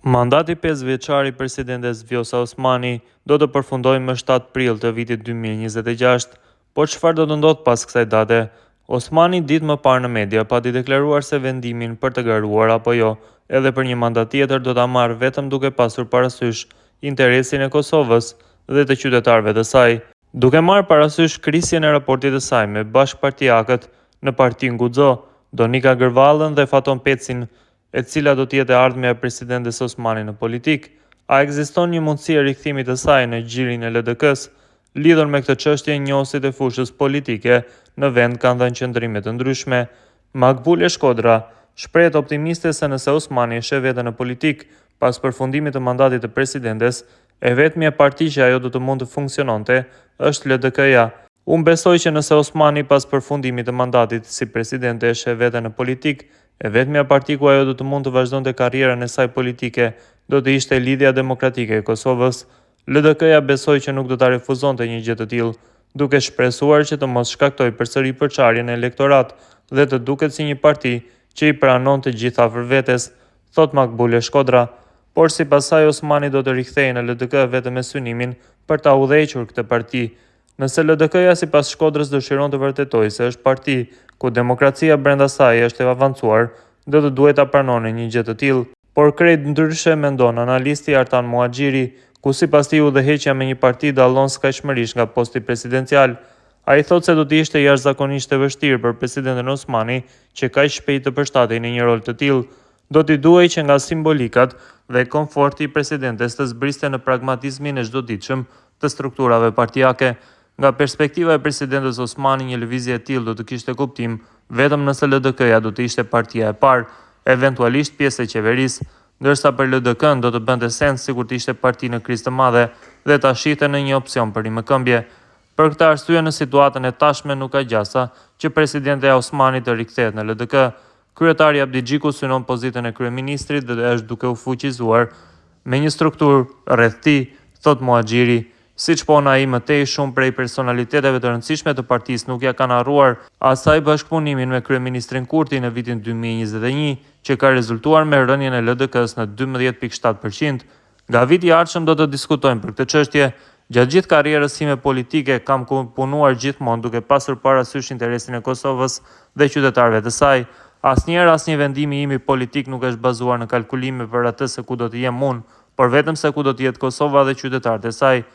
Mandati 5 vjeçar i presidentes Vjosa Osmani do të përfundojë më 7 prill të vitit 2026, por çfarë do të ndodhë pas kësaj date? Osmani ditë më parë në media pati deklaruar se vendimin për të garuar apo jo, edhe për një mandat tjetër do ta marrë vetëm duke pasur parasysh interesin e Kosovës dhe të qytetarëve të saj, duke marrë parasysh krisjen e raportit të saj me bashkëpartiakët në Partin Guxo, Donika Gërvallën dhe Faton Pecin, e cila do të jetë e ardhmja e presidentes Osmani në politik. A ekziston një mundësi e rikthimit të saj në gjirin e LDK-s? Lidhur me këtë çështje, njohësit e fushës politike në vend kanë dhënë qëndrime të ndryshme. Makbule Shkodra shprehet optimiste se nëse Osmani e sheh veten në politik pas përfundimit të mandatit të presidentes, e vetmja parti që ajo do të mund të funksiononte është LDK-ja. Unë besoj që nëse Osmani pas përfundimit të mandatit si presidente e sheh veten në politik, e vetmja parti ku ajo do të mund të vazhdonte karrierën e saj politike do të ishte Lidhja Demokratike e Kosovës. LDK-ja besoj që nuk do ta refuzonte një gjë të tillë, duke shpresuar që të mos shkaktoj përsëri përçarjen e elektorat dhe të duket si një parti që i pranon të gjitha afër vetes, thot Makbule Shkodra. Por sipas saj Osmani do të rikthehej në LDK vetëm me synimin për ta udhëhequr këtë parti. Nëse LDK-ja sipas Shkodrës dëshiron të vërtetojë se është parti ku demokracia brenda saj është e avancuar, do të duhet ta pranonte një gjë të tillë, por krejt ndryshe mendon analisti Artan Muhaxhiri, ku sipas tij udhëheqja me një parti dallon skajshmërisht nga posti presidencial. Ai thotë se do të ishte jashtëzakonisht e vështirë për presidenten Osmani që kaq shpejt të përshtatej në një rol të tillë. Do t'i duhej që nga simbolikat dhe komforti i presidentes të zbriste në pragmatizmin e çdoditshëm të strukturave partijake. Nga perspektiva e presidentes Osmani, një lëvizje e tillë do të kishte kuptim vetëm nëse LDK-ja do të ishte partia e parë, eventualisht pjesë e qeverisë, ndërsa për LDK-n do të bënte sens sikur të ishte parti në krizë të madhe dhe ta shihte në një opsion për rimëkëmbje. Për këtë arsye, në situatën e tashme nuk ka gjasa që presidentja Osmani të rikthehet në LDK. Kryetari Abdi Xhiku synon pozitën e kryeministrit dhe është duke u fuqizuar me një strukturë rreth tij, thot Muhaxhiri. Siç po ai më tej, shumë prej personaliteteve të rëndësishme të partisë nuk ja kanë harruar asaj bashkëpunimin me kryeministrin Kurti në vitin 2021, që ka rezultuar me rënien e LDK-s në 12.7%. Nga viti i ardhshëm do të diskutojmë për këtë çështje. Gjatë gjithë karrierës time politike kam punuar gjithmonë duke pasur parasysh interesin e Kosovës dhe qytetarëve të saj. Asnjëherë asnjë vendimi im politik nuk është bazuar në kalkulime për atë se ku do të jem unë, por vetëm se ku do të jetë Kosova dhe qytetarët e saj.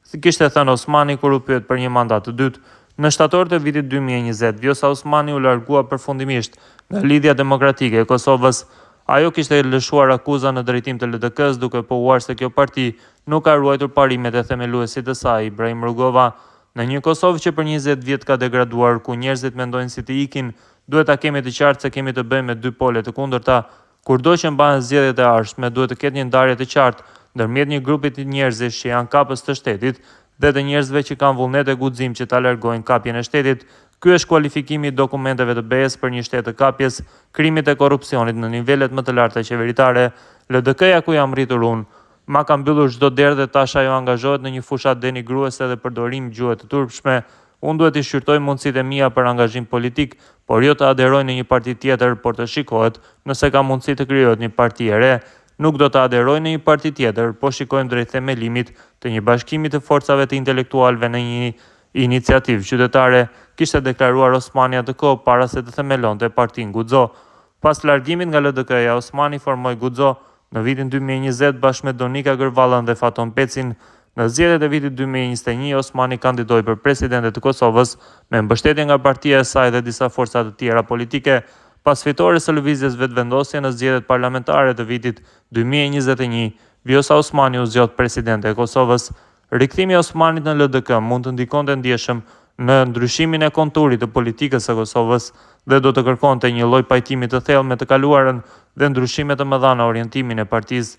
Kishte thënë Osmani kur u pyet për një mandat të dytë. Në shtator të vitit 2020, Vjosa Osmani u largua përfundimisht nga Lidhja Demokratike e Kosovës. Ajo kishte lëshuar akuza në drejtim të LDK-s duke pohuar se kjo parti nuk ka ruajtur parimet e themeluesit të saj, Ibrahim Rugova. Në një Kosovë që për 20 vjet ka degraduar, ku njerëzit mendojnë si të ikin, duhet ta kemi të qartë se kemi të bëjmë me dy pole të kundërta. Kurdo që mbahen zgjedhjet e ardhshme, duhet të ketë një ndarje të qartë ndërmjet një grupi të njerëzish që janë kapës të shtetit dhe të njerëzve që kanë vullnet e guxim që ta largojnë kapjen e shtetit. Ky është kualifikimi i dokumenteve të BE-s për një shtet të kapjes, krimit e korrupsionit në nivelet më të larta qeveritare. LDK-ja ku jam rritur unë, ma ka mbyllur çdo derë dhe tash ajo angazhohet në një fushat denigruese dhe përdorim gjuhë të turpshme. Unë duhet të shqyrtoj mundësitë e mia për angazhim politik, por jo të aderoj në një parti tjetër, por të shikohet nëse ka mundësi të krijohet një parti e re. Nuk do të aderoj në një parti tjetër, po shikojmë drejt themelimit të një bashkimi të forcave të intelektualëve në një iniciativë qytetare, kishte deklaruar Osmani atë kohë para se të themelonte Partin Guxo. Pas largimit nga LDK-ja, Osmani formoi Guxo në vitin 2020 bashkë me Donika Gërvallën dhe Faton Pecin. Në zgjedhjet e vitit 2021, Osmani kandidoi për presidente të Kosovës me mbështetje nga partia e saj dhe disa forca të tjera politike. Pas fitores së lëvizjes vetëvendosje në zgjedhjet parlamentare të vitit 2021, Vjosa Osmani u zgjodh presidente e Kosovës. Rikthimi i Osmanit në LDK mund të ndikonte ndjeshëm në ndryshimin e konturit të politikës së Kosovës dhe do të kërkonte një lloj pajtimi të thellë me të kaluarën dhe ndryshime të mëdha në orientimin e partisë.